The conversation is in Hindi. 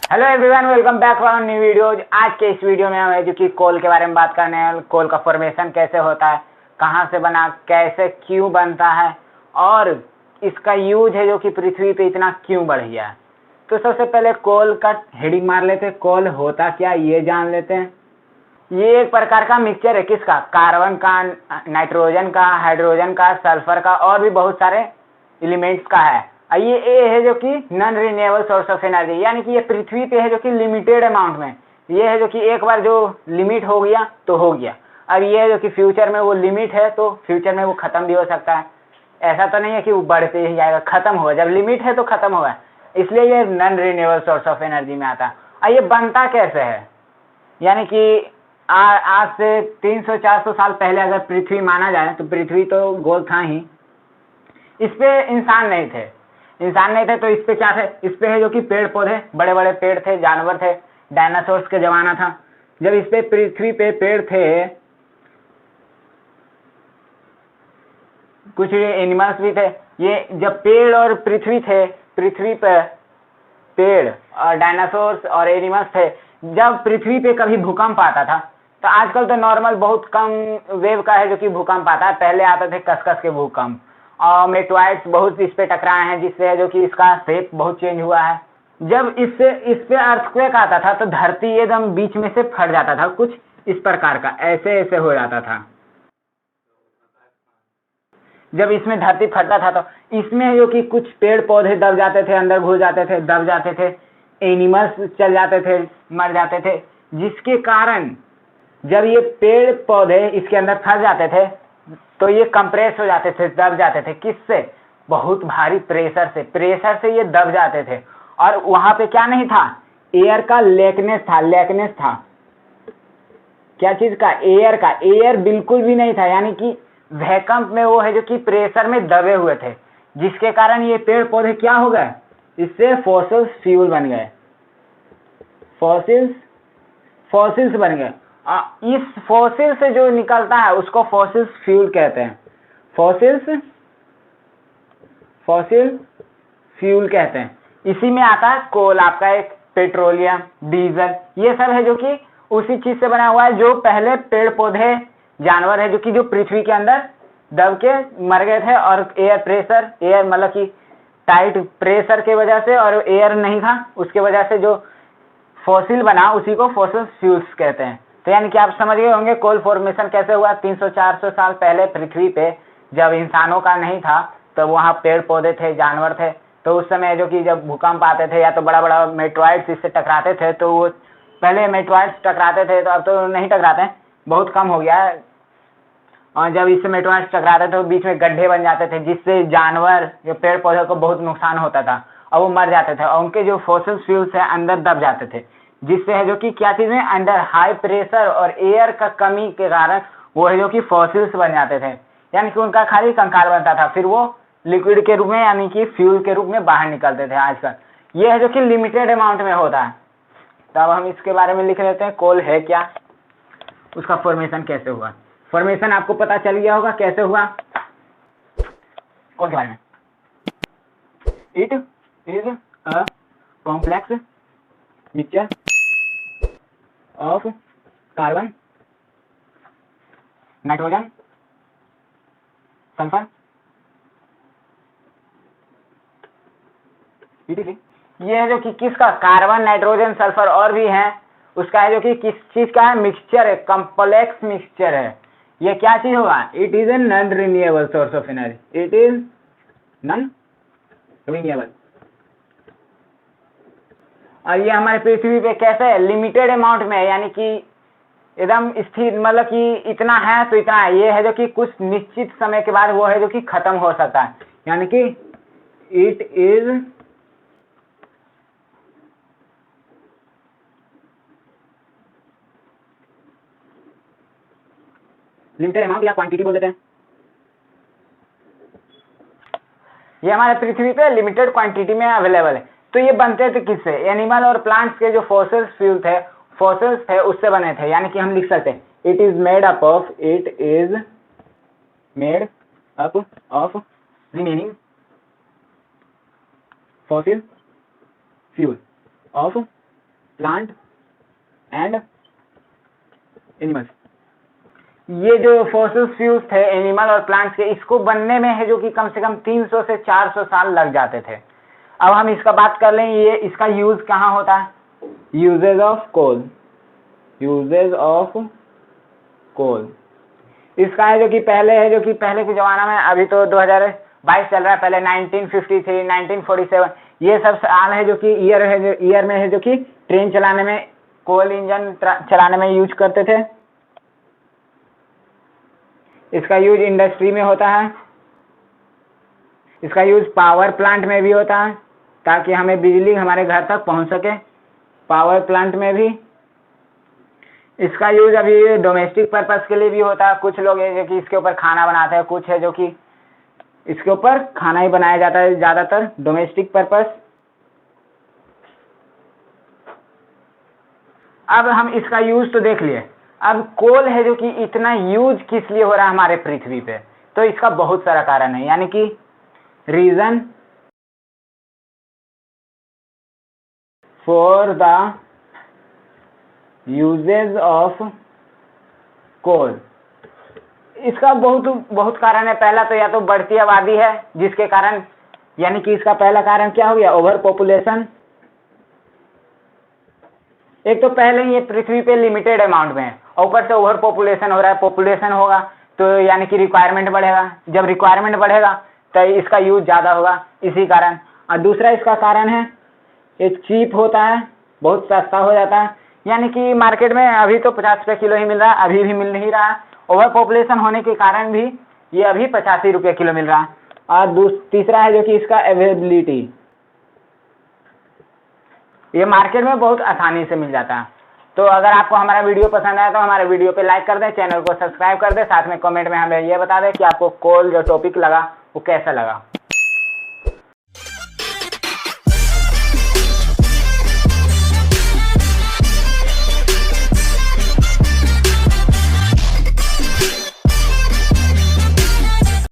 Hello everyone, welcome back for new video. आज के इस वीडियो में हम है जो कि कोल के बारे में बात करने हैं। कोल का फॉर्मेशन कैसे होता है, कहाँ से बना, कैसे क्यों बनता है और इसका यूज है जो कि पृथ्वी पे इतना क्यों बढ़ गया है। तो सबसे पहले कोल का हेडिंग मार लेते हैं। कोल होता क्या ये जान लेते हैं। ये एक प्रकार का मिक्सचर है। किसका? कार्बन का, नाइट्रोजन का, हाइड्रोजन का, सल्फर का और भी बहुत सारे एलिमेंट्स का है। ये है जो कि non renewable source of energy, यानी कि ये पृथ्वी पे है जो कि लिमिटेड अमाउंट में। ये है जो कि एक बार जो लिमिट हो गया तो हो गया। अब ये है जो कि फ्यूचर में वो लिमिट है तो फ्यूचर में वो खत्म भी हो सकता है। ऐसा तो नहीं है कि वो बढ़ते ही जाएगा, खत्म होगा। जब लिमिट है तो खत्म होगा, इसलिए ये non renewable source of energy में आता है। और ये बनता कैसे है, यानी कि आज से 300-400 साल पहले अगर पृथ्वी माना जाए तो पृथ्वी तो गोल था ही। इस पे इंसान नहीं थे। तो इस पे क्या थे? इस पे है जो कि पेड़ पौधे, बड़े बड़े पेड़ थे, जानवर थे। डायनासोर्स के जमाना था जब इस पे पृथ्वी पे पेड़ थे, कुछ एनिमल्स भी थे। ये जब पेड़ और पृथ्वी थे, पृथ्वी पे पेड़ और डायनासोर्स और एनिमल्स थे। जब पृथ्वी पे कभी भूकंप आता था, तो आजकल तो नॉर्मल बहुत कम वेव का है जो कि भूकंप आता है। पहले आते थे कस के भूकंप, और मेटोइड्स बहुत इस पे टकराए हैं, जिससे है जो कि इसका शेप बहुत चेंज हुआ है। जब इस पे अर्थक्वेक आता था तो धरती एकदम बीच में से फट जाता था, कुछ इस प्रकार का ऐसे ऐसे हो जाता था। जब इसमें धरती फटता था तो इसमें जो कि कुछ पेड़ पौधे दब जाते थे, अंदर घुस जाते थे, दब जाते थे। एनिमल्स चल जाते थे, मर जाते थे, जिसके कारण जब ये पेड़ पौधे इसके अंदर फंस जाते थे तो ये कंप्रेस हो जाते थे, दब जाते थे। किससे? बहुत भारी प्रेशर से ये दब जाते थे। और वहां पे क्या नहीं था? एयर का लेकनेस था। क्या चीज का? एयर का। एयर बिल्कुल भी नहीं था, यानी कि वैकम में वो है जो कि प्रेशर में दबे हुए थे, जिसके कारण ये पेड़ पौधे क्या हो गए? इससे फॉसिल्स फ्यूल बन गए। फॉसिल्स बन गए। इस फॉसिल से जो निकलता है उसको फॉसिल्स फ्यूल कहते हैं। फॉसिल फ्यूल कहते हैं। इसी में आता है कोल, आपका एक पेट्रोलियम, डीजल, ये सब है जो कि उसी चीज से बना हुआ है। जो पहले पेड़ पौधे, जानवर है जो कि जो पृथ्वी के अंदर दब के मर गए थे, और एयर मतलब कि टाइट प्रेशर के वजह से, और एयर नहीं था उसके वजह से जो फॉसिल बना, उसी को फॉसिल फ्यूल्स कहते हैं। तो यानी कि आप समझ गए होंगे कोल फॉर्मेशन कैसे हुआ। 300-400 साल पहले पृथ्वी पे जब इंसानों का नहीं था, तो वहाँ पेड़ पौधे थे, जानवर थे। तो उस समय जो कि जब भूकंप आते थे या तो बड़ा बड़ा मेटोइड्स इससे टकराते थे, तो वो पहले मेटोइड्स टकराते थे, तो अब तो नहीं टकराते, बहुत कम हो गया है। और जब इससे मेटोइड्स टकराते थे तो बीच में गड्ढे बन जाते थे, जिससे जानवर, जो पेड़ पौधे को बहुत नुकसान होता था और वो मर जाते थे, और उनके जो फॉसिल फ्यूल्स है अंदर दब जाते थे, जिससे है जो कि क्या चीज में अंदर हाई प्रेशर और एयर का कमी के कारण वो है जो कि फॉसिल्स बन जाते थे, यानी कि उनका खाली कंकाल बनता था। फिर वो लिक्विड के रूप में, यानी कि फ्यूल के रूप में बाहर निकलते थे। आजकल ये है जो कि लिमिटेड अमाउंट में होता है। तो अब हम इसके बारे में लिख लेते हैं, कोल है क्या, उसका फॉर्मेशन कैसे हुआ। फॉर्मेशन आपको पता चल गया होगा कैसे हुआ कोल के बारे में। It is a complex mixture of carbon, nitrogen, sulphur, ये है जो कि किसका? कार्बन, नाइट्रोजन, सल्फर और भी है उसका, है जो कि किस चीज का है? मिक्सचर है, कॉम्प्लेक्स मिक्सचर है। ये क्या चीज होगा? It is a non renewable source of energy. It is non renewable. और ये हमारे पृथ्वी पे कैसे है? लिमिटेड अमाउंट में, यानी कि एकदम स्थिर, मतलब कि इतना है तो इतना है। ये है जो कि कुछ निश्चित समय के बाद वो है जो कि खत्म हो सकता है, यानी कि इट इज लिमिटेड अमाउंट या क्वांटिटी बोल देते हैं। ये हमारे पृथ्वी पे लिमिटेड क्वांटिटी में अवेलेबल है। तो ये बनते थे किससे? एनिमल और प्लांट्स के जो फॉसिल्स फ्यूल थे, फॉसिल्स थे, उससे बने थे। यानी कि हम लिख सकते हैं it is made up of remaining fossil fuel of plant and animals. ये जो फॉसिल फ्यूल्स थे एनिमल और प्लांट्स के, इसको बनने में है जो कि कम से कम 300 से 400 साल लग जाते थे। अब हम इसका बात कर लें, ये इसका यूज कहाँ होता है? Usages of coal, usages of coal इसका है जो कि पहले है जो कि पहले के जमाना में, अभी तो 2022 चल रहा है, पहले 1953 1947 ये सब साल है जो कि ईयर में है जो कि ट्रेन चलाने में, कोल इंजन चलाने में यूज करते थे। इसका यूज इंडस्ट्री में होता है, इसका यूज पावर प्लांट में भी होता है ताकि हमें बिजली हमारे घर तक पहुंच सके, पावर प्लांट में भी। इसका यूज अभी डोमेस्टिक पर्पस के लिए भी होता है। कुछ लोग है जो कि इसके ऊपर खाना बनाते हैं, कुछ है जो कि इसके ऊपर खाना ही बनाया जाता है, ज्यादातर डोमेस्टिक पर्पस। अब हम इसका यूज तो देख लिए, अब कोल है जो कि इतना यूज किस लिए हो रहा है हमारे पृथ्वी पे, तो इसका बहुत सारा कारण है, यानी कि reason for the usages of coal. इसका बहुत कारण है। पहला तो या तो बढ़ती आबादी है जिसके कारण, यानी कि इसका पहला कारण क्या हो गया? Over population. एक तो पहले ही ये पृथ्वी पे लिमिटेड अमाउंट में है, ऊपर से ओवर पॉपुलेशन हो रहा है। पॉपुलेशन होगा तो यानी कि रिक्वायरमेंट बढ़ेगा, जब रिक्वायरमेंट बढ़ेगा तो इसका यूज ज्यादा होगा, इसी कारण। और दूसरा इसका कारण है ये चीप होता है, बहुत सस्ता हो जाता है, यानी कि मार्केट में अभी तो 50 रुपये किलो ही मिल रहा है, अभी भी मिल नहीं रहा है। ओवर पॉपुलेशन होने के कारण भी ये अभी 85 रुपये किलो मिल रहा है। और तीसरा है जो कि इसका अवेलेबिलिटी, ये मार्केट में बहुत आसानी से मिल जाता है। तो अगर आपको हमारा वीडियो पसंद आया तो हमारे वीडियो पे लाइक कर दें, चैनल को सब्सक्राइब कर दें, साथ में कमेंट में हमें ये बता दें कि आपको कोल जो टॉपिक लगा वो कैसा लगा।